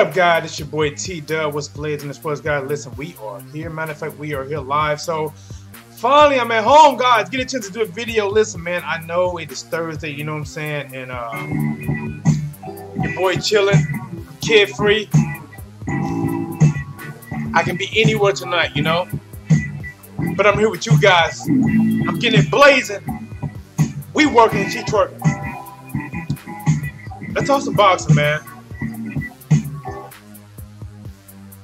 up, guys? It's your boy TDub. What's blazing the sports, guys? Listen, we are here. Matter of fact, we are here live. So finally, I'm at home, guys. Get a chance to do a video. Listen, man, I know it is Thursday. You know what I'm saying? And your boy chilling, kid free. I can be anywhere tonight, you know. But I'm here with you guys. I'm getting it blazing. We working, she twerking. Let's talk some boxing, man.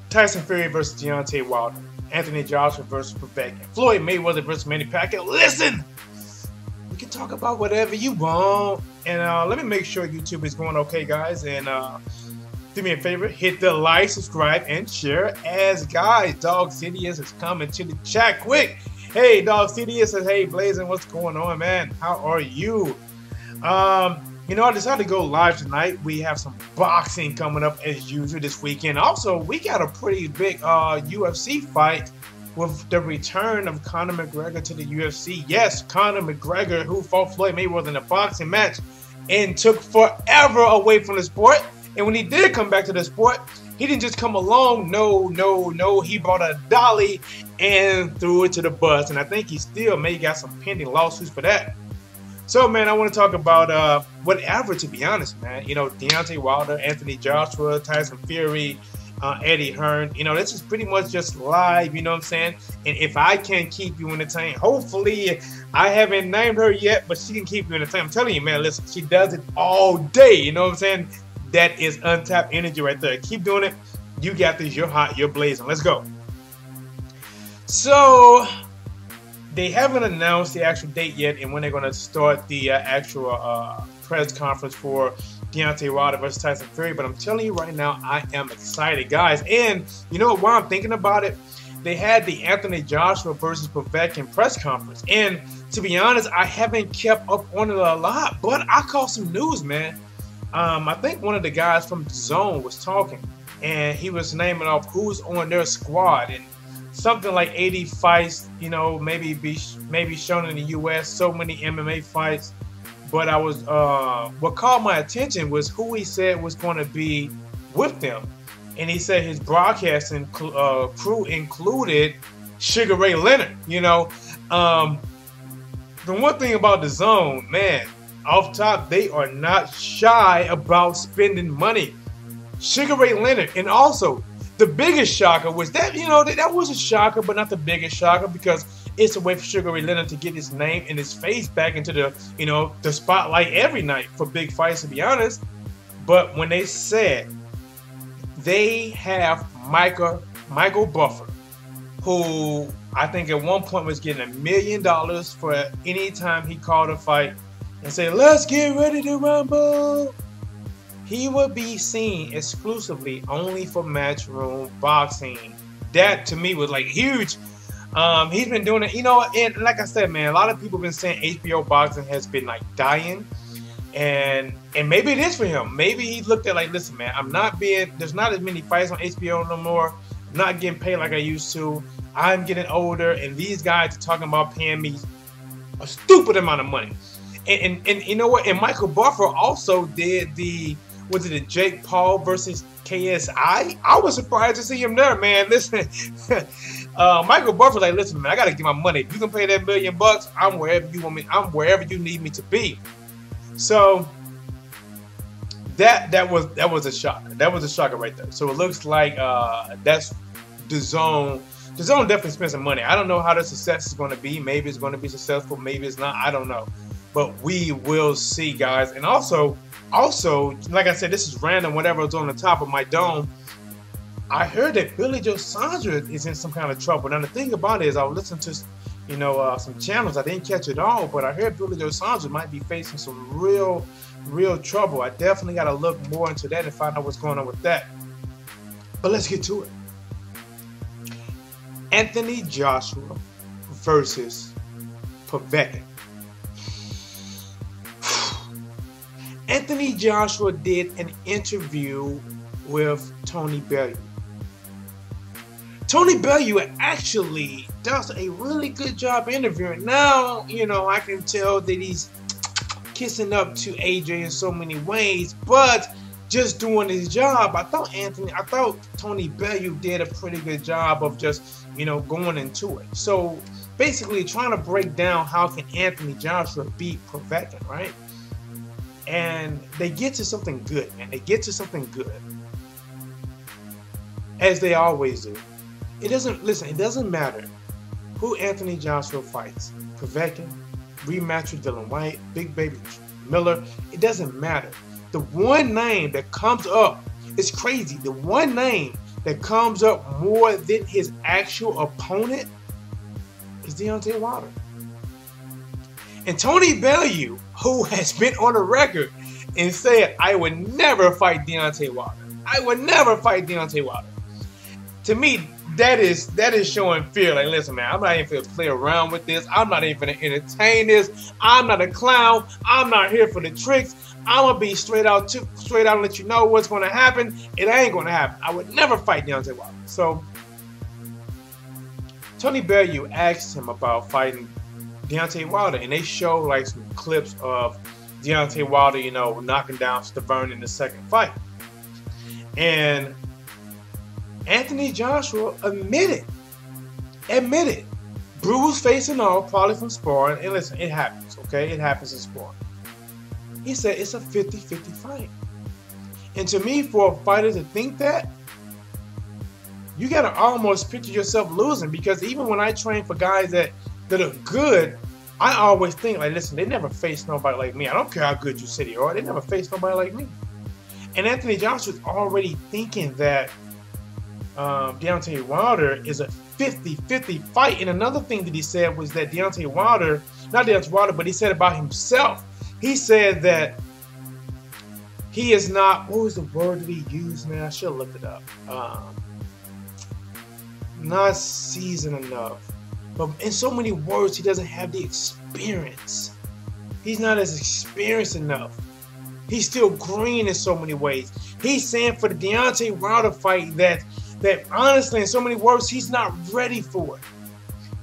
Tyson Fury versus Deontay Wilder. Anthony Joshua versus Povetkin. Floyd Mayweather versus Manny Pacquiao. Listen! We can talk about whatever you want. And let me make sure YouTube is going okay, guys. And do me a favor. Hit the like, subscribe, and share. As guys, Dog Sidious is coming to the chat quick. Hey, Dog Sidious says, hey, Blazing, what's going on, man? How are you? You know, I decided to go live tonight. We have some boxing coming up as usual this weekend. Also, we got a pretty big UFC fight with the return of Conor McGregor to the UFC. Yes, Conor McGregor, who fought Floyd Mayweather in a boxing match and took forever away from the sport. And when he did come back to the sport, he didn't just come along. No. He brought a dolly and threw it to the bus. And I think he still may got some pending lawsuits for that. So, man, I want to talk about whatever, to be honest, man. You know, Deontay Wilder, Anthony Joshua, Tyson Fury, Eddie Hearn. You know, this is pretty much just live, you know what I'm saying? And if I can keep you entertained, hopefully, I haven't named her yet, but she can keep you entertained. I'm telling you, man, listen, she does it all day, you know what I'm saying? That is untapped energy right there. Keep doing it. You got this. You're hot. You're blazing. Let's go. So they haven't announced the actual date yet and when they're going to start the actual press conference for Deontay Wilder versus Tyson Fury. But I'm telling you right now, I am excited, guys. And you know what? While I'm thinking about it, they had the Anthony Joshua versus Povetkin press conference. And to be honest, I haven't kept up on it a lot. But I caught some news, man. I think one of the guys from DAZN was talking. And he was naming off who's on their squad. And something like 80 fights, you know, maybe shown in the U.S., so many MMA fights. But I was, what caught my attention was who he said was going to be with them. And he said his broadcasting crew included Sugar Ray Leonard, you know. The one thing about DAZN, man, off top, they are not shy about spending money. Sugar Ray Leonard, and also, the biggest shocker was that, you know, that was a shocker, but not the biggest shocker because it's a way for Sugar Ray Leonard to get his name and his face back into the, you know, the spotlight every night for big fights, to be honest. But when they said they have Michael Buffer, who I think at one point was getting $1 million for any time he called a fight and say, let's get ready to rumble. He will be seen exclusively only for Matchroom Boxing. That to me was like huge. He's been doing it, you know, and like I said, man, a lot of people have been saying HBO boxing has been like dying. And maybe it is for him. Maybe he looked at like, listen, man, there's not as many fights on HBO no more. I'm not getting paid like I used to. I'm getting older, and these guys are talking about paying me a stupid amount of money. And you know what? And Michael Buffer also did the Jake Paul versus KSI? I was surprised to see him there, man. Listen, Michael Buffer's like, listen, man, I gotta get my money. If you can pay that $1 million, I'm wherever you want me. I'm wherever you need me to be. So that was a shocker. That was a shocker right there. So it looks like that's DAZN. DAZN definitely spent some money. I don't know how the success is going to be. Maybe it's going to be successful. Maybe it's not. I don't know. But we will see, guys. And also, like I said, this is random, whatever is on the top of my dome. I heard that Billy Joe Saunders is in some kind of trouble. Now, the thing about it is I was listening to, you know, some channels. I didn't catch it all, but I heard Billy Joe Saunders might be facing some real trouble. I definitely got to look more into that and find out what's going on with that. But let's get to it. Anthony Joshua versus Povetkin. Anthony Joshua did an interview with Tony Bellew. Tony Bellew actually does a really good job interviewing. Now, you know, I can tell that he's kissing up to AJ in so many ways, but just doing his job. I thought Tony Bellew did a pretty good job of just, going into it. So basically trying to break down how can Anthony Joshua beat Povetkin, right? And they get to something good, man. They get to something good, as they always do. It doesn't matter who Anthony Joshua fights. Povetkin, rematch with Dylan White, Big Baby Miller. It doesn't matter. The one name that comes up, it's crazy. The one name that comes up more than his actual opponent is Deontay Wilder. And Tony Bellew, who has been on the record and said, I would never fight Deontay Wilder. I would never fight Deontay Wilder. To me, that is showing fear. Like, listen, man, I'm not even going to play around with this. I'm not even going to entertain this. I'm not a clown. I'm not here for the tricks. I'm going to be straight out and let you know what's going to happen. It ain't going to happen. I would never fight Deontay Wilder. So, Tony Bellew asked him about fighting Deontay Wilder, and they show like some clips of Deontay Wilder, knocking down Stavern in the second fight. And Anthony Joshua admitted, bruised face and all, probably from sparring. And listen, it happens, okay? It happens in sparring. He said it's a 50-50 fight. And to me, for a fighter to think that, you got to almost picture yourself losing, because even when I train for guys that are good, I always think, like, listen, they never face nobody like me. I don't care how good you say they are. They never face nobody like me. And Anthony Joshua's already thinking that Deontay Wilder is a 50-50 fight. And another thing that he said was that Deontay Wilder, not Deontay Wilder, but he said about himself, he said that he is not, what was the word that he used, man? I should have looked it up. Not seasoned enough. But in so many words, he doesn't have the experience. He's not as experienced enough. He's still green in so many ways. He's saying for the Deontay Wilder fight that honestly, in so many words, he's not ready for it.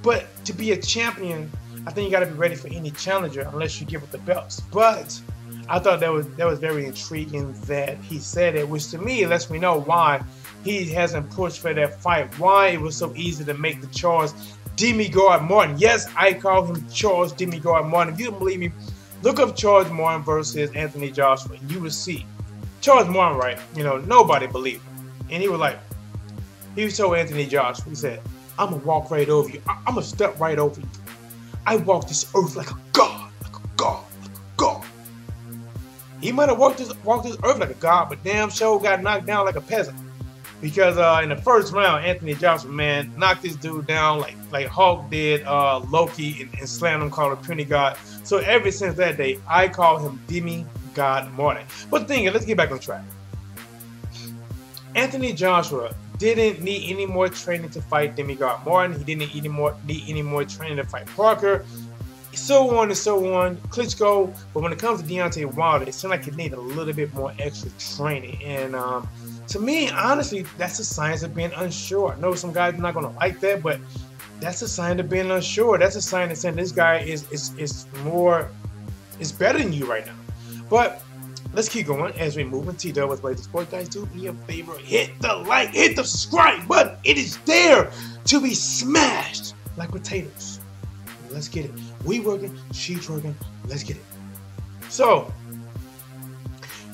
But to be a champion, I think you got to be ready for any challenger unless you give up the belts. But I thought that was very intriguing that he said it, which to me lets me know why he hasn't pushed for that fight. Why it was so easy to make the Charles Demigod Martin. Yes, I call him Charles Demigod Martin. If you don't believe me, look up Charles Martin versus Anthony Joshua, and you will see. Charles Martin, right? Nobody believed him. And he was like, he told Anthony Joshua, he said, I'm going to walk right over you. I'm going to step right over you. I walk this earth like a god, like a god, like a god. He might have walked this earth like a god, but damn sure got knocked down like a peasant. Because in the first round, Anthony Joshua, man, knocked this dude down like Hulk did Loki and slammed him, called him Puny God. So ever since that day, I call him Demigod Martin. But the thing is, let's get back on track. Anthony Joshua didn't need any more training to fight Demigod Martin. He didn't need any more training to fight Parker. So on and so on. Klitschko. But when it comes to Deontay Wilder, it seemed like he needed a little bit more extra training. And to me, honestly, that's a sign of being unsure. I know some guys are not going to like that, but that's a sign of being unsure. That's a sign of saying this guy is better than you right now. But let's keep going as we move in TDub with Blazing Sports. Guys, do me a favor, hit the like, hit the subscribe button. It is there to be smashed like potatoes. Let's get it. We working, she's working. Let's get it. So,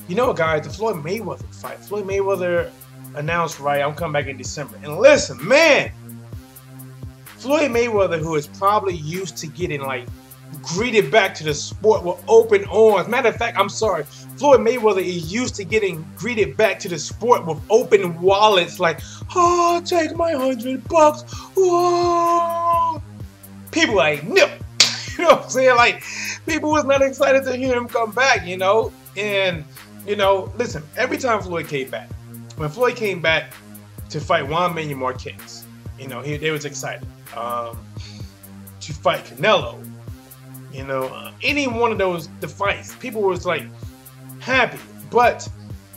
guys, the Floyd Mayweather fight. Floyd Mayweather announced, right, I'm coming back in December. And listen, man, Floyd Mayweather, who is probably used to getting, greeted back to the sport with open arms. Matter of fact, I'm sorry, Floyd Mayweather is used to getting greeted back to the sport with open wallets, like, oh, take my $100. Whoa. People like, no. You know what I'm saying? People was not excited to hear him come back, And, listen, every time Floyd came back, when Floyd came back to fight Juan Manuel Marquez, they was excited. To fight Canelo, any one of the fights, people was happy. But,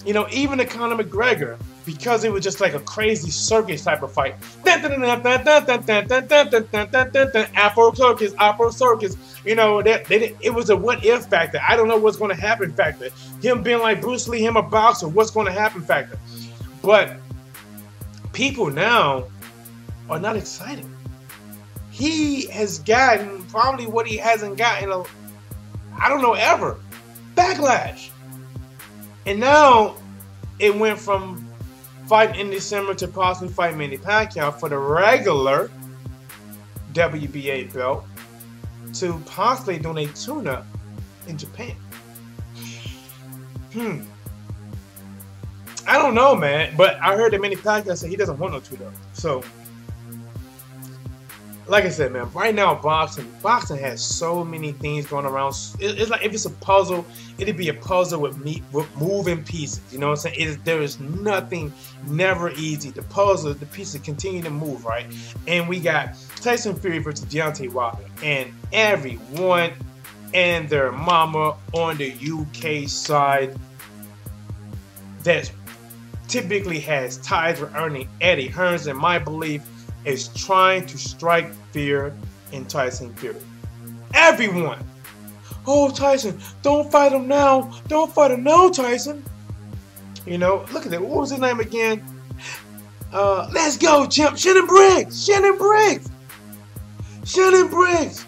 even the Conor McGregor, because it was just like a crazy circus type of fight. Afro circus, Afro circus. You know, it was a what if factor. I don't know what's going to happen factor. Him being like Bruce Lee, him a boxer, what's going to happen factor. But people now are not excited. He has gotten probably what he hasn't gotten, I don't know, ever. Backlash. And now it went from fighting in December to possibly fighting Manny Pacquiao for the regular WBA belt to possibly doing a tune-up in Japan. I don't know, man, but I heard that Manny Pacquiao said he doesn't want no tune-up. So, like I said, man, right now boxing has so many things going around. It's like if it's a puzzle, it'd be a puzzle with moving pieces. You know what I'm saying? There is nothing never easy. The pieces continue to move, right? And we got Tyson Fury versus Deontay Wilder, and everyone and their mama on the UK side that typically has ties with Eddie Hearns, in my belief, is trying to strike fear in Tyson Fury. Everyone. Oh, Tyson, don't fight him now. Don't fight him now, Tyson. You know, look at that. What was his name again? Let's go, champ. Shannon Briggs. Shannon Briggs. Shannon Briggs.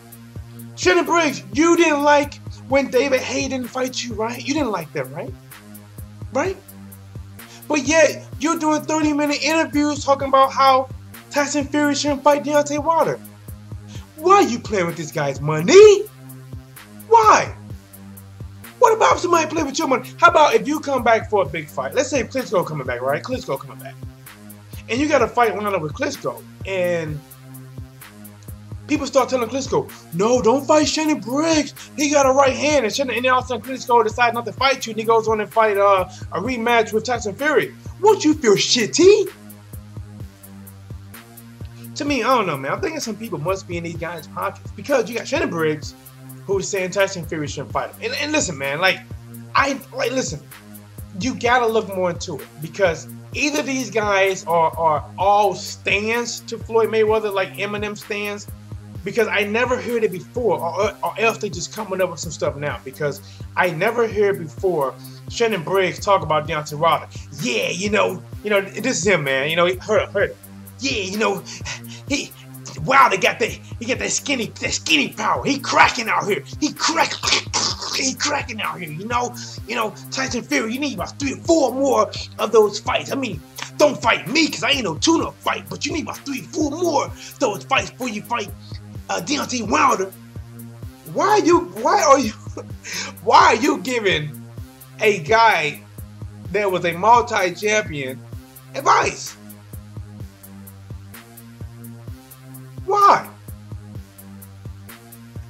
Shannon Briggs, you didn't like when David Haye didn't fight you, right? You didn't like that, right? Right? But yet, you're doing 30-minute interviews talking about how Tyson Fury shouldn't fight Deontay Wilder. Why are you playing with this guy's money? Why? What about if somebody play with your money? How about if you come back for a big fight? Let's say Klitschko coming back, right? Klitschko coming back. And you got a fight lined up with Klitschko. And people start telling Klitschko, no, don't fight Shannon Briggs. He got a right hand. And then all of a sudden Klitschko decides not to fight you. And he goes on and fight a rematch with Tyson Fury. Won't you feel shitty? To me, I don't know, man. I'm thinking some people must be in these guys' pockets. Because you got Shannon Briggs, who's saying Tyson Fury shouldn't fight him. And listen, man, listen, you gotta look more into it. Because either these guys are all stands to Floyd Mayweather, like Eminem stands. Because I never heard it before, or else they just coming up with some stuff now. Because I never heard before Shannon Briggs talk about Deontay Wilder. Yeah, you know, this is him, man. You know, heard it. Yeah, you know, Wilder got that skinny power. He cracking out here. He cracking out here. You know, Tyson Fury, you need about 3 or 4 more of those fights. I mean, don't fight me because I ain't no tune-up fight, but you need about 3 or 4 more of those fights before you fight Deontay Wilder. Why are you giving a guy that was a multi-champion advice? Why?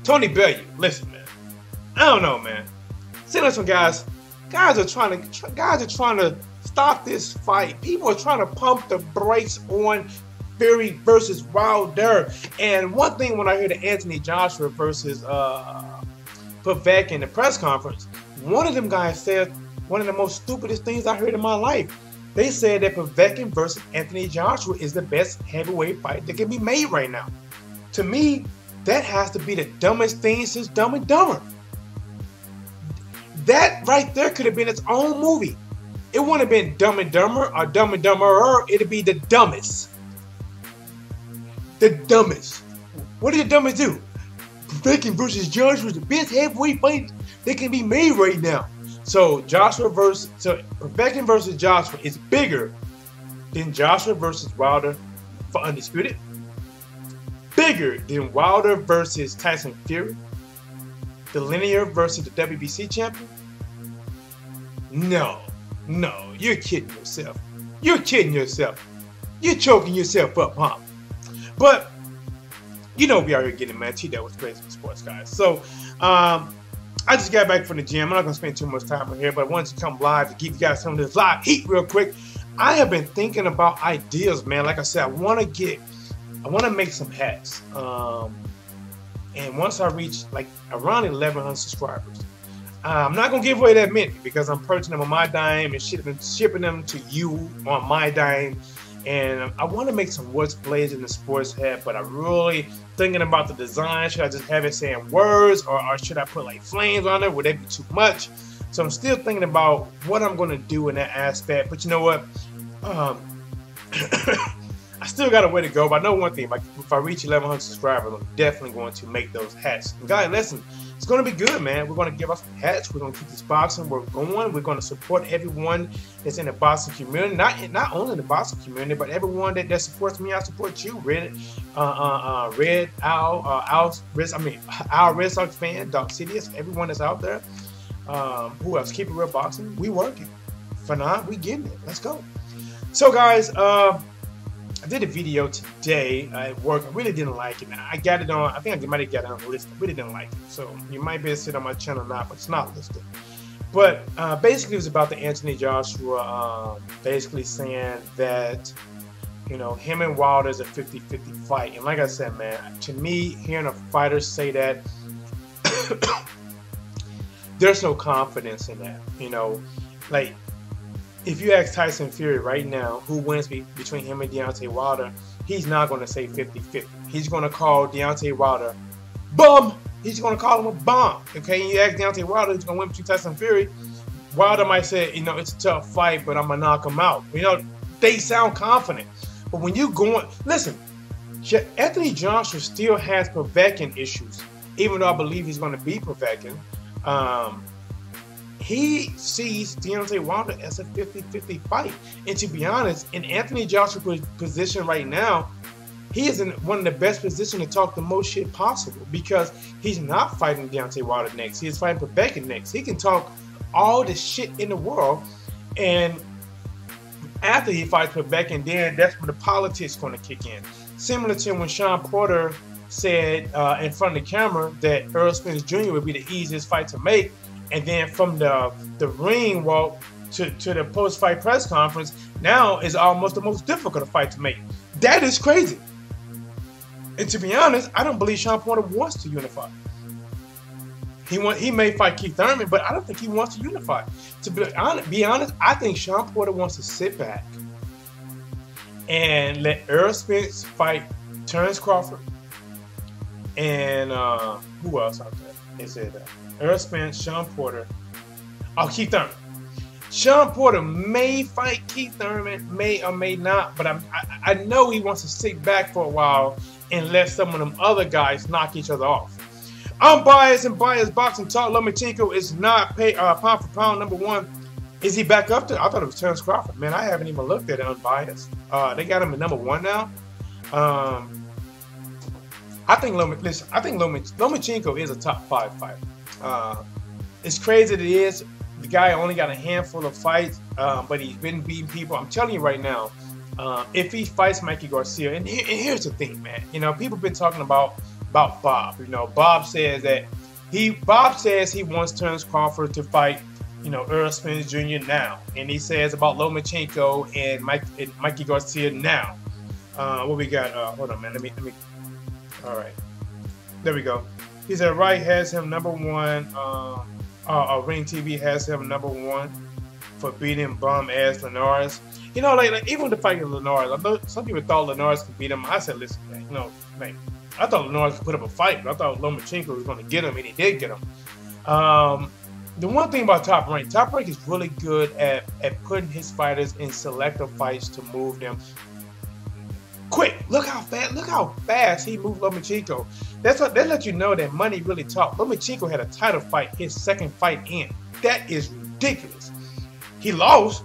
Tony Bellew, listen, man. I don't know, man. See, listen, guys are trying to stop this fight. People are trying to pump the brakes on Fury versus Wilder. And one thing when I heard Anthony Joshua versus Pavek in the press conference, one of them guys said one of the most stupidest things I heard in my life. They said that Pavek versus Anthony Joshua is the best heavyweight fight that can be made right now. To me, that has to be the dumbest thing since Dumb and Dumber. That right there could have been its own movie. It wouldn't have been Dumb and Dumber or Dumb and Dumberer. It'd be the dumbest. The dumbest. What did the dumbest do? Pavek versus Joshua is the best heavyweight fight that can be made right now. So Pavek versus Joshua is bigger than Joshua versus Wilder for Undisputed. Bigger than Wilder versus Tyson Fury. The linear versus the WBC champion. No, you're kidding yourself. You're kidding yourself. You're choking yourself up, huh? But you know we are here getting mad. TDub was crazy for sports, guys. So I just got back from the gym. I'm not going to spend too much time on here, but I wanted to come live to give you guys some of this live heat real quick. I have been thinking about ideas, man. Like I said, I want to make some hats. And once I reach like around 1,100 subscribers, I'm not gonna give away that many because I'm purchasing them on my dime and shipping them to you on my dime. And I want to make some words blades in the sports hat, but I'm really thinking about the design. Should I just have it saying words, or should I put like flames on it? Would that be too much? So I'm still thinking about what I'm going to do in that aspect. But you know what? I still got a way to go. But I know one thing: if I reach 1,100 subscribers, I'm definitely going to make those hats. And guys, listen. It's going to be good, man. We're going to give us some hats. We're going to keep this boxing. We're going to support everyone that's in the boxing community. Not only the boxing community, but everyone that supports me. I support you, Red Owl Red Sox fan, Doc Cities, everyone that's out there. Who else? Keep It Real Boxing. We working. For now, we getting it. Let's go. So, guys, I did a video today at work. I really didn't like it. I got it on, I think I might have got it on the list. I really didn't like it. So you might be able to see it on my channel now, but it's not listed. But basically it was about the Anthony Joshua, basically saying that, you know, him and Wilder is a 50-50 fight. And like I said, man, to me, hearing a fighter say that, there's no confidence in that. You know, like, if you ask Tyson Fury right now who wins between him and Deontay Wilder, he's not going to say 50-50. He's going to call Deontay Wilder bum. He's going to call him a bum. Okay, and you ask Deontay Wilder who's going to win between Tyson Fury, Wilder might say, you know, it's a tough fight, but I'm going to knock him out. You know, they sound confident. But when you go, listen, Anthony Joshua still has Povetkin issues, even though I believe he's going to beat Povetkin. He sees Deontay Wilder as a 50-50 fight. And to be honest, in Anthony Joshua's position right now, he is in one of the best positions to talk the most shit possible because he's not fighting Deontay Wilder next. He is fighting Povetkin next. He can talk all the shit in the world. And after he fights Povetkin, then that's when the politics going to kick in. Similar to when Shawn Porter said in front of the camera that Errol Spence Jr. would be the easiest fight to make. And then from the ring walk to the post-fight press conference, now is almost the most difficult fight to make. That is crazy. And to be honest, I don't believe Shawn Porter wants to unify. He may fight Keith Thurman, but I don't think he wants to unify. To be honest, I think Shawn Porter wants to sit back and let Errol Spence fight Terrence Crawford and who else out there? Is it Errol Spence, Shawn Porter, Keith Thurman. Shawn Porter may fight Keith Thurman, may or may not, but I know he wants to sit back for a while and let some of them other guys knock each other off. I'm biased and biased boxing talk. Lomachenko is not pound for pound #1. Is he back up there? I thought it was Terrence Crawford. Man, I haven't even looked at it unbiased. They got him at #1 now. I think Lomachenko is a top 5 fighter. It's crazy that it is. The guy only got a handful of fights, but he's been beating people. I'm telling you right now, if he fights Mikey Garcia, and here's the thing, man. You know, people been talking about Bob. You know, Bob says he wants Terrence Crawford to fight, you know, Errol Spence Jr. now, and he says about Lomachenko and Mikey Garcia now. What we got? Hold on, man. Let me. All right, there we go. He said Wright has him #1. Ring TV has him #1 for beating bum ass Linares. You know, like even the fight with Linares, I know some people thought Linares could beat him. I said, listen, man, you know, man, I thought Linares could put up a fight, but I thought Lomachenko was going to get him, and he did get him. The one thing about Top Rank is really good at putting his fighters in selective fights to move them quick. Look how fast he moved Lomachenko. That lets you know that money really talks. Lomachenko had a title fight his second fight in. That is ridiculous. He lost,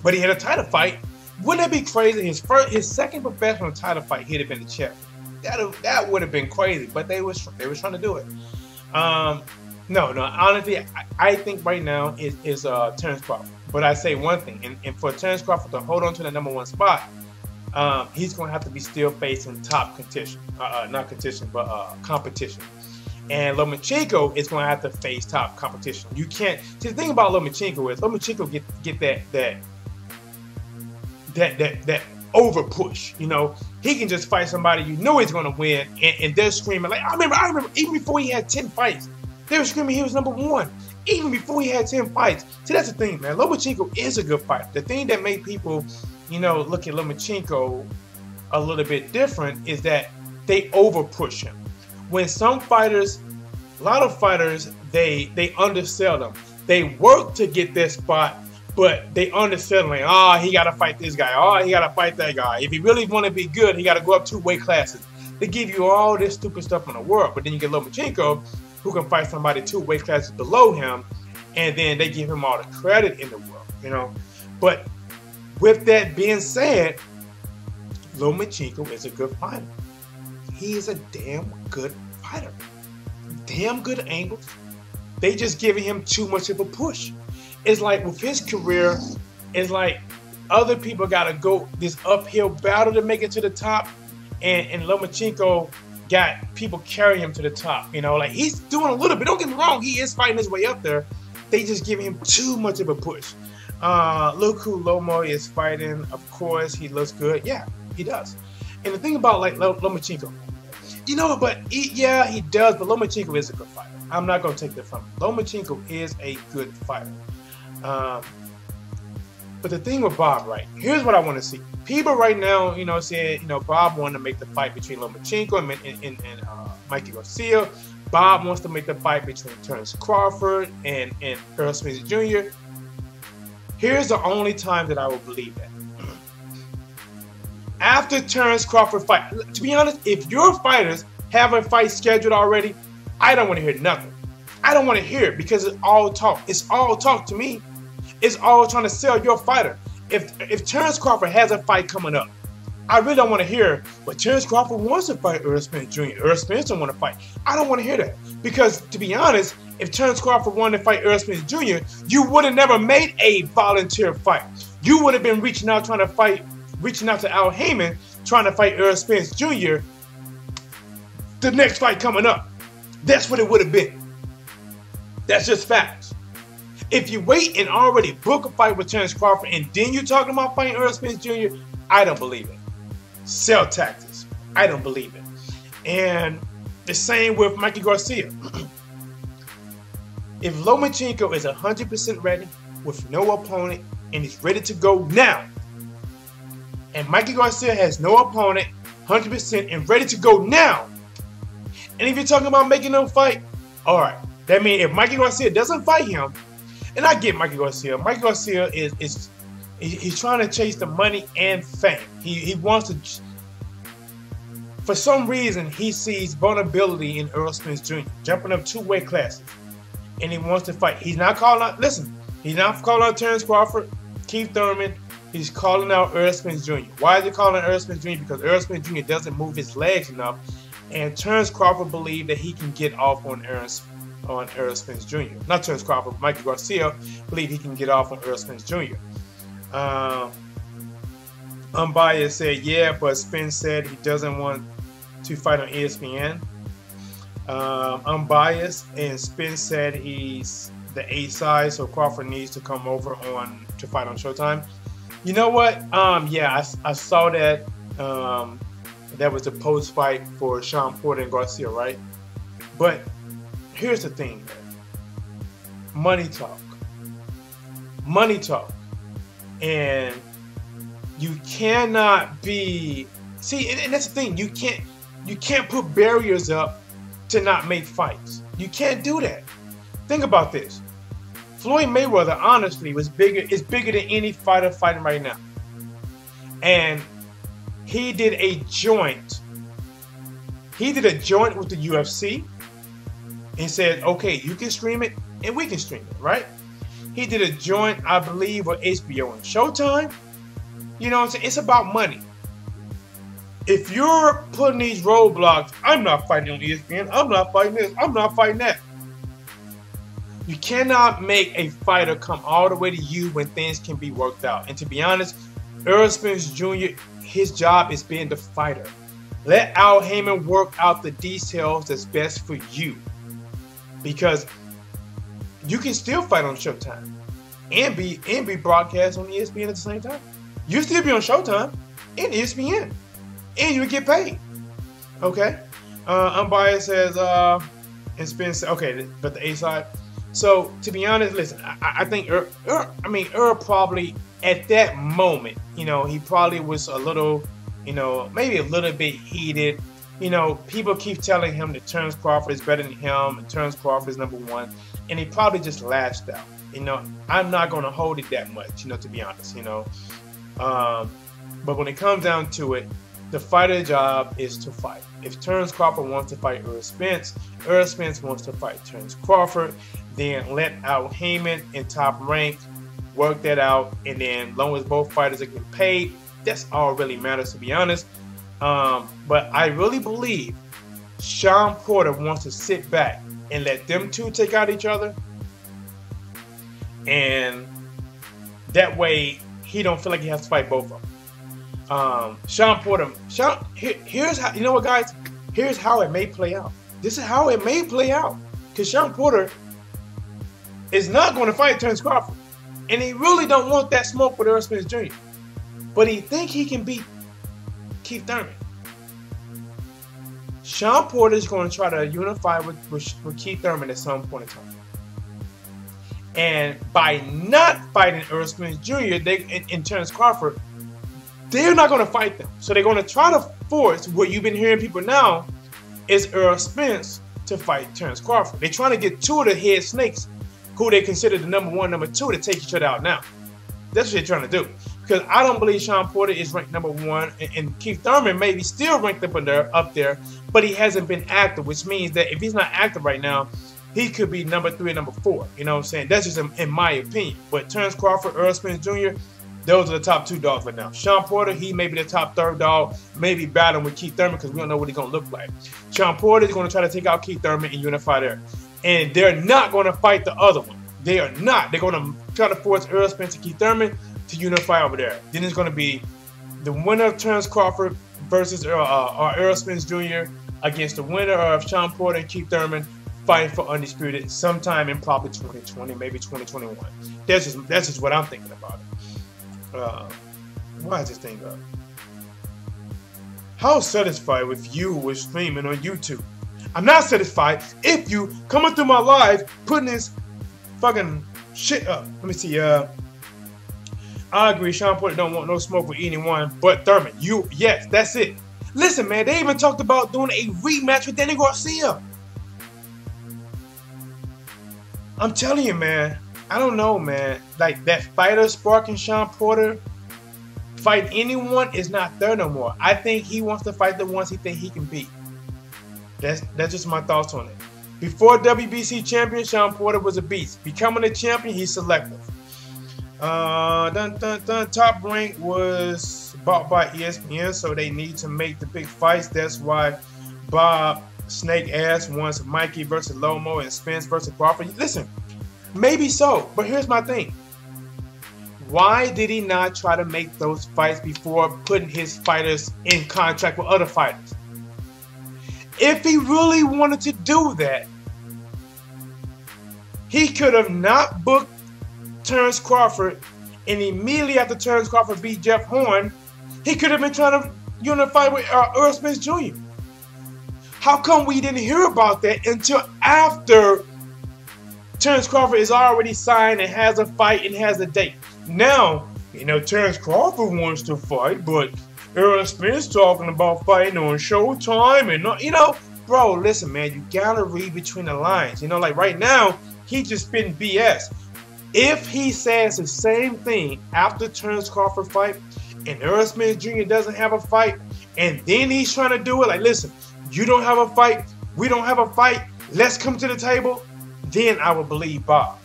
but he had a title fight. Wouldn't that be crazy? His second professional title fight, he'd have been the champ. That would have been crazy, but they was trying to do it. No, honestly, I think right now is Terrence Crawford. But I say one thing, and for Terrence Crawford to hold on to the #1 spot, he's going to have to be still facing top competition. Not competition, but competition. And Lomachenko is going to have to face top competition. You can't. See, the thing about Lomachenko is Lomachenko get that over push. You know, he can just fight somebody you know he's going to win, and they're screaming like I remember even before he had 10 fights, They were screaming he was #1, even before he had 10 fights. See, that's the thing, man. Lomachenko is a good fighter. The thing that made people, look at Lomachenko a little bit different is that they over push him. When some fighters, a lot of fighters, they undersell them. They work to get their spot, but they undersell them. Like, he got to fight this guy. He got to fight that guy. If he really want to be good, he got to go up 2 weight classes. They give you all this stupid stuff in the world, but then you get Lomachenko, who can fight somebody 2 weight classes below him, and then they give him all the credit in the world, But with that being said, Lomachenko is a good fighter. He is a damn good fighter. Damn good angles. They just giving him too much of a push. It's like with his career, it's like other people got to go this uphill battle to make it to the top, and Lomachenko got people carrying him to the top. Like he's doing a little bit. Don't get me wrong, he is fighting his way up there. They just giving him too much of a push. Look who Lomo is fighting. Of course, he looks good. Yeah, he does. And the thing about like Lomachenko, but he does. But Lomachenko is a good fighter. I'm not gonna take that from him. Lomachenko is a good fighter. But the thing with Bob, right? Here's what I want to see. People right now, saying, Bob wanted to make the fight between Lomachenko and Mikey Garcia. Bob wants to make the fight between Terence Crawford and Errol Spence Jr. Here's the only time that I will believe that. After Terence Crawford fight, to be honest, if your fighters have a fight scheduled already, I don't want to hear nothing. I don't want to hear it because it's all talk. It's all talk to me. It's all trying to sell your fighter. If Terence Crawford has a fight coming up, I really don't want to hear, but Terence Crawford wants to fight Errol Spence Jr. Errol Spence don't want to fight. I don't want to hear that because, to be honest, if Terence Crawford wanted to fight Errol Spence Jr., you would have never made a volunteer fight. You would have been reaching out to Al Heyman, trying to fight Errol Spence Jr. the next fight coming up. That's what it would have been. That's just facts. If you wait and already book a fight with Terence Crawford and then you're talking about fighting Errol Spence Jr., I don't believe it. Sell tactics. I don't believe it. And the same with Mikey Garcia. If Lomachenko is 100% ready with no opponent and he's ready to go now, and Mikey Garcia has no opponent, 100% and ready to go now, and if you're talking about making them fight, all right. That means if Mikey Garcia doesn't fight him, and I get Mikey Garcia. Mikey Garcia he's trying to chase the money and fame. He wants to. For some reason, he sees vulnerability in Errol Spence Jr. jumping up 2 weight classes, and he wants to fight. He's not calling out. Listen, he's not calling out Terence Crawford, Keith Thurman. He's calling out Errol Spence Jr. Why is he calling out Errol Spence Jr.? Because Errol Spence Jr. doesn't move his legs enough, and Terence Crawford believes that he can get off on Errol Spence Jr. Not Terence Crawford, but Mikey Garcia believe he can get off on Errol Spence Jr. Unbiased said, yeah, but Spence said he doesn't want to fight on ESPN. Unbiased, and Spence said he's the A side, so Crawford needs to come over to fight on Showtime. You know what? Yeah, I saw that. That was a post fight for Shawn Porter and Garcia, right? But here's the thing, man. Money talk. Money talk. And you cannot be... See, and that's the thing. You can't put barriers up to not make fights. You can't do that. Think about this. Floyd Mayweather, honestly, is bigger than any fighter fighting right now. And he did a joint. He did a joint with the UFC and said, okay, you can stream it and we can stream it, right? He did a joint, I believe, with HBO and Showtime. You know what I'm saying? It's about money. If you're putting these roadblocks, I'm not fighting on ESPN, I'm not fighting this, I'm not fighting that. You cannot make a fighter come all the way to you when things can be worked out. And to be honest, Errol Spence Jr., his job is being the fighter. Let Al Heyman work out the details that's best for you. Because you can still fight on Showtime and be broadcast on ESPN at the same time. You still be on Showtime and ESPN, and you would get paid. Okay. Unbiased says, And Spence, okay, but the A side. So to be honest, listen, I think Earl probably at that moment, he probably was a little, maybe a little bit heated. People keep telling him that Terrence Crawford is better than him, and Terrence Crawford is #1, and he probably just lashed out. I'm not going to hold it that much, to be honest, but when it comes down to it, the fighter's job is to fight. If Terrence Crawford wants to fight Errol Spence wants to fight Terrence Crawford, then let Al Heyman and Top Rank work that out, and then as long as both fighters are getting paid, that's all really matters, to be honest. But I really believe Shawn Porter wants to sit back and let them two take out each other, and that way he don't feel like he has to fight both of them. Shawn Porter, here's how, what, guys? Here's how it may play out. This is how it may play out. Because Shawn Porter is not going to fight Terrence Crawford. And he really don't want that smoke with Errol Spence Jr. But he think he can beat Keith Thurman. Shawn Porter is going to try to unify with Keith Thurman at some point in time. And by not fighting Errol Spence Jr. and Terrence Crawford, they're not going to fight them. So they're going to try to force what you've been hearing people now is Errol Spence to fight Terrence Crawford. They're trying to get two of the head snakes who they consider the #1, #2 to take each other out now. That's what they're trying to do. Because I don't believe Shawn Porter is ranked #1, and Keith Thurman may be still ranked up there, but he hasn't been active, which means that if he's not active right now, he could be #3 or #4. You know what I'm saying? That's just in my opinion. But Terrence Crawford, Errol Spence Jr., those are the top 2 dogs right now. Shawn Porter, he may be the top 3rd dog, maybe battling with Keith Thurman because we don't know what he's going to look like. Shawn Porter is going to try to take out Keith Thurman and unify there. And they're not going to fight the other one. They are not. They're going to try to force Errol Spence and Keith Thurman to unify over there. Then it's going to be the winner of Terrence Crawford versus Errol Spence Jr. against the winner of Shawn Porter and Keith Thurman fighting for Undisputed sometime in probably 2020, maybe 2021. That's just what I'm thinking about it. Why is this thing up? How satisfied with you with streaming on YouTube? I'm not satisfied if you coming through my live putting this fucking shit up. Let me see. I agree. Shawn Porter don't want no smoke with anyone but Thurman. Yes, that's it. Listen, man, they even talked about doing a rematch with Danny Garcia. I'm telling you, man. I don't know, man. Like that fighter sparking Shawn Porter fight anyone is not there no more. I think he wants to fight the ones he think he can beat. That's just my thoughts on it. Before WBC champion, Shawn Porter was a beast. Becoming a champion, he's selective. Top Rank was bought by ESPN, so they need to make the big fights. That's why Bob Snake Ass wants Mikey versus Lomo and Spence versus Crawford. Listen. Maybe so, but here's my thing. Why did he not try to make those fights before putting his fighters in contract with other fighters? If he really wanted to do that, he could have not booked Terrence Crawford, and immediately after Terrence Crawford beat Jeff Horn, he could have been trying to unify with Errol Spence Jr. How come we didn't hear about that until after Terrence Crawford is already signed and has a fight and has a date? Now, Terrence Crawford wants to fight, but Errol Spence talking about fighting on Showtime and bro, listen, man, you gotta read between the lines. Like right now, he just spitting BS. If he says the same thing after Terrence Crawford fight and Errol Spence Jr. doesn't have a fight, and then he's trying to do it like, listen, you don't have a fight, we don't have a fight, let's come to the table, then I would believe Bob.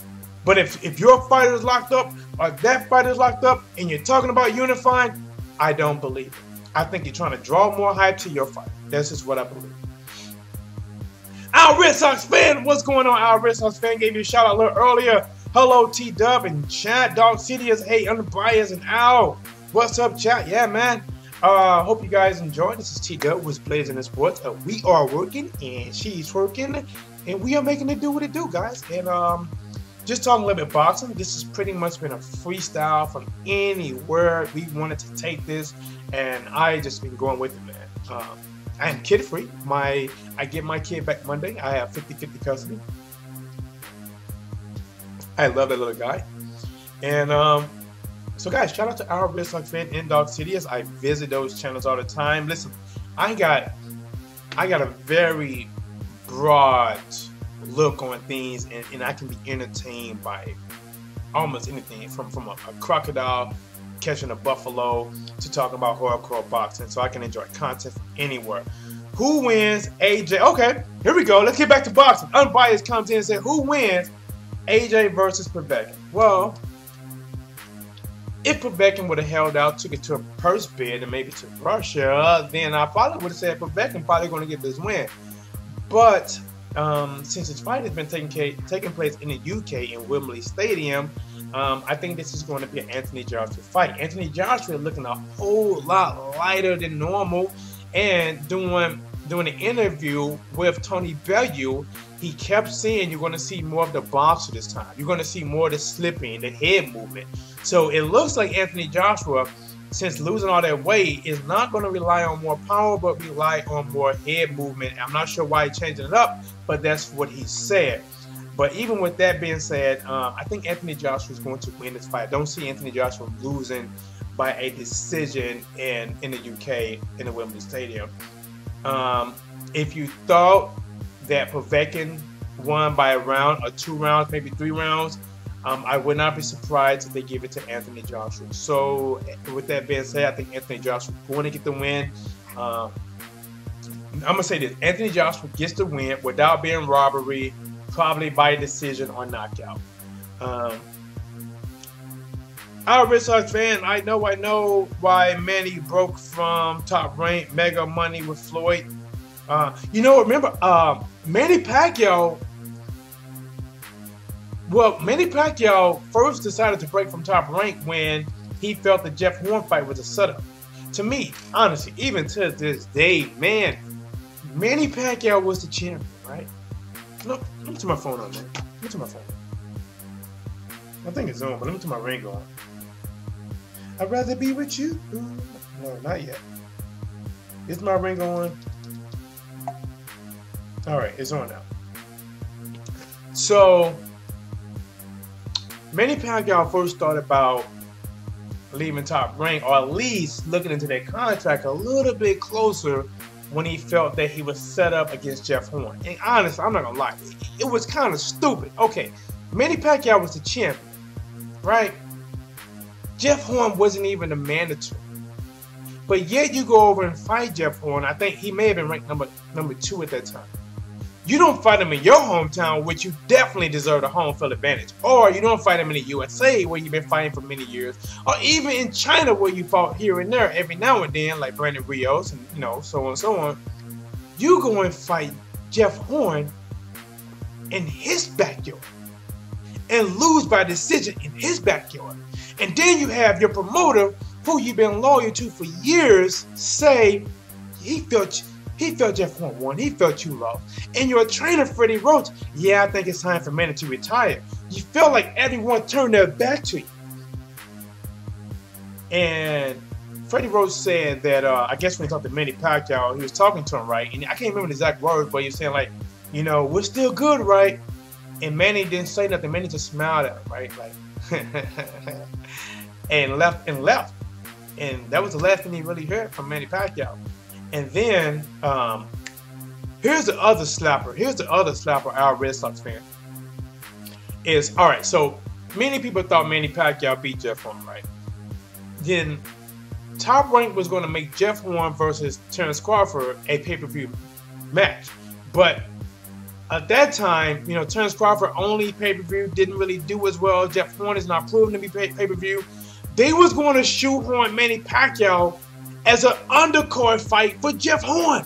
But if your fighter is locked up or that fighter is locked up and you're talking about unifying, I don't believe it. I think you're trying to draw more hype to your fight. That's just what I believe. Our Red Sox fan, what's going on? Our Red Sox fan gave you a shout out a little earlier. Hello, TDub and chat. Dog City is hey, Underbias and Al. What's up, chat? Yeah, man. Hope you guys enjoyed. This is TDub, who's Blazing the Sports. We are working and she's working, and we are making it do what it do, guys. And just talking a little bit boxing. This has pretty much been a freestyle from anywhere we wanted to take this, and I just been going with it, man. I am kid free. I get my kid back Monday. I have 50-50 custody. I love that little guy. And so guys, shout out to our Red Sox fan in Dog City as I visit those channels all the time. Listen, I got a very broad look on things, and I can be entertained by almost anything from a crocodile catching a buffalo to talking about hardcore boxing. So I can enjoy content from anywhere. Who wins? AJ. Okay, here we go. Let's get back to boxing. Unbiased comes in and says, who wins? AJ versus Povetkin. Well, if Povetkin would have held out, took it to a purse bid and maybe to Russia, then I probably would have said Povetkin probably going to get this win. But since this fight has been taking place in the UK in Wembley Stadium, I think this is going to be an Anthony Joshua fight. Anthony Joshua looking a whole lot lighter than normal, and doing an interview with Tony Bellew, he kept saying you're going to see more of the boxer this time. You're going to see more of the slipping, the head movement. So it looks like Anthony Joshua, since losing all that weight, is not going to rely on more power, but rely on more head movement. I'm not sure why he's changing it up, but that's what he said. But even with that being said, I think Anthony Joshua is going to win this fight. I don't see Anthony Joshua losing by a decision in the UK in the Wembley Stadium. If you thought that Povetkin won by a round or 2 rounds, maybe 3 rounds, I would not be surprised if they give it to Anthony Joshua. So with that being said, I think Anthony Joshua is going to get the win. I'm going to say this. Anthony Joshua gets the win without being robbery, probably by decision or knockout. Our Red Sox fan, I know why Manny broke from Top Rank Mega Money with Floyd. Remember, Manny Pacquiao first decided to break from Top Rank when he felt the Jeff Horn fight was a setup. To me, honestly, even to this day, man, Manny Pacquiao was the champion, right? Look, let me turn my phone on, man. Let me turn my phone on. I think it's on, but let me turn my ring on. I'd rather be with you. No, not yet. Is my ring on? Alright, it's on now. So, Manny Pacquiao first thought about leaving Top Rank, or at least looking into their contract a little bit closer when he felt that he was set up against Jeff Horn. And honestly, I'm not gonna lie, it was kind of stupid. Okay, Manny Pacquiao was the champion, right? Jeff Horn wasn't even the mandatory. But yet you go over and fight Jeff Horn. I think he may have been ranked number 2 at that time. You don't fight him in your hometown, which you definitely deserve a home field advantage. Or you don't fight him in the USA, where you've been fighting for many years. Or even in China, where you fought here and there every now and then, like Brandon Rios, and so on and so on. You go and fight Jeff Horn in his backyard and lose by decision in his backyard. And then you have your promoter, who you've been loyal to for years, say he felt Jeff Horn won. He felt you lost. And your trainer, Freddie Roach, I think it's time for Manny to retire. You feel like everyone turned their back to you. And Freddie Roach said that, I guess when he talked to Manny Pacquiao, he was talking to him, right? And I can't remember the exact words, but he was saying, like, we're still good, right? And Manny didn't say nothing. Manny just smiled at him, right? Like, and left. And that was the last thing he really heard from Manny Pacquiao. And then, here's the other slapper. Here's the other slapper our Red Sox fan is, all right, so many people thought Manny Pacquiao beat Jeff Horn, right? Then Top Rank was going to make Jeff Horn versus Terrence Crawford a pay-per-view match. But at that time, Terrence Crawford only pay-per-view, didn't really do as well. Jeff Horn is not proven to be pay-per-view. They was going to shoehorn Manny Pacquiao as an undercard fight for Jeff Horn.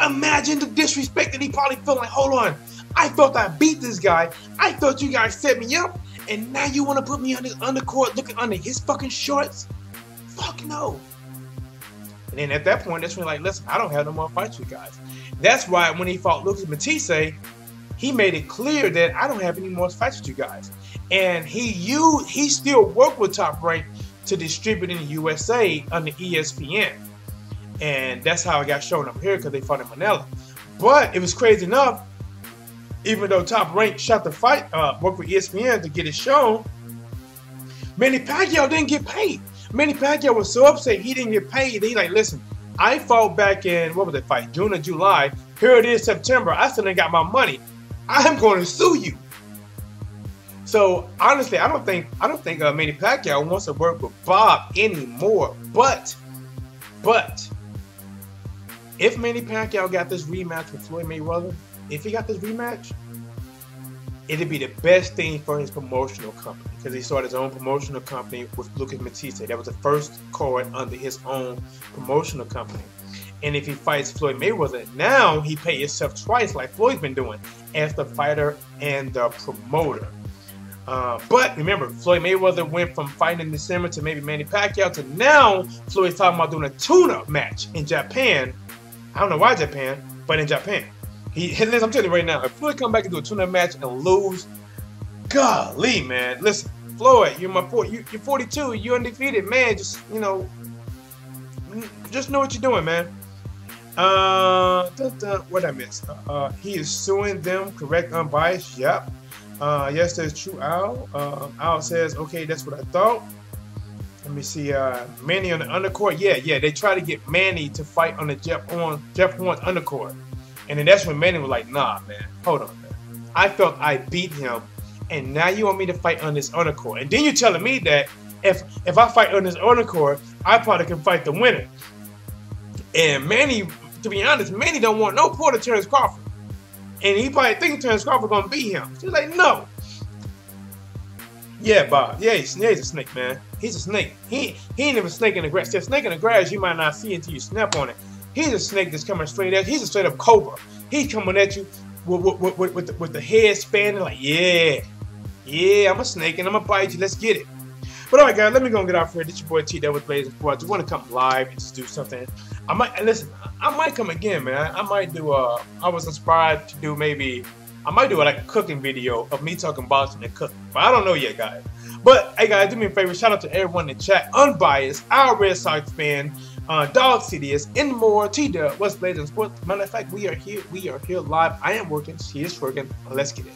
Imagine the disrespect that he probably felt like, hold on, I thought I beat this guy. I thought you guys set me up, and now you want to put me on this undercard looking under his fucking shorts? Fuck no. And then at that point, that's when like, listen, I don't have no more fights with you guys. That's why when he fought Lucas Matisse, he made it clear that I don't have any more fights with you guys. And he still worked with Top Rank to distribute in the USA under ESPN. And that's how it got shown up here because they fought in Manila. But it was crazy enough, even though Top Rank shot the fight, worked with ESPN to get it shown, Manny Pacquiao didn't get paid. Manny Pacquiao was so upset he didn't get paid. He like, listen, I fought back in, what was the fight, June or July. Here it is, September. I still ain't got my money. I'm going to sue you. So honestly, I don't think Manny Pacquiao wants to work with Bob anymore. But if Manny Pacquiao got this rematch with Floyd Mayweather, if he got this rematch, it'd be the best thing for his promotional company because he started his own promotional company with Lucas Matisse. That was the first card under his own promotional company. And if he fights Floyd Mayweather, now he pays himself twice like Floyd's been doing as the fighter and the promoter. But remember, Floyd Mayweather went from fighting in December to maybe Manny Pacquiao to now Floyd's talking about doing a tune-up match in Japan. I don't know why Japan, but in Japan. I'm telling you right now, if Floyd come back and do a tune-up match and lose, golly, man. Listen, Floyd, you're 42, you're undefeated, man. Just, just know what you're doing, man. What I missed? He is suing them, correct, unbiased, yep. Yes, that's true, Al. Al says, okay, that's what I thought. Let me see, Manny on the undercourt. Yeah, they try to get Manny to fight on the Jeff Horn's undercourt. And then that's when Manny was like, nah, man, hold on, man. I felt I beat him, and now you want me to fight on this undercourt. And then you're telling me that if I fight on this undercourt, I probably can fight the winner. And Manny, to be honest, Manny don't want no part of Terrence Crawford. And he probably thinks Terrence Crawford gonna beat him. He's like, no. Yeah, Bob. Yeah, he's a snake, man. He's a snake. He ain't even a snake in the grass. There's a snake in the grass you might not see until you snap on it. He's a snake that's coming straight at you. He's a straight up cobra. He's coming at you with the head spanning like, yeah, I'm a snake and I'm gonna bite you. Let's get it. But all right, guys, let me go and get out here. This your boy TDub with Blazing Sports. I want to come live and just do something. I might come again, man. I might do I was inspired to do I might do like a cooking video of me talking boxing and cooking. But I don't know yet, guys. But hey, guys, do me a favor. Shout out to everyone in the chat. Unbiased, our Red Sox fan, Dog CDS, and more. TDub, what's Blazing Sports. Matter of fact, we are here live. I am working. She is working. Let's get it.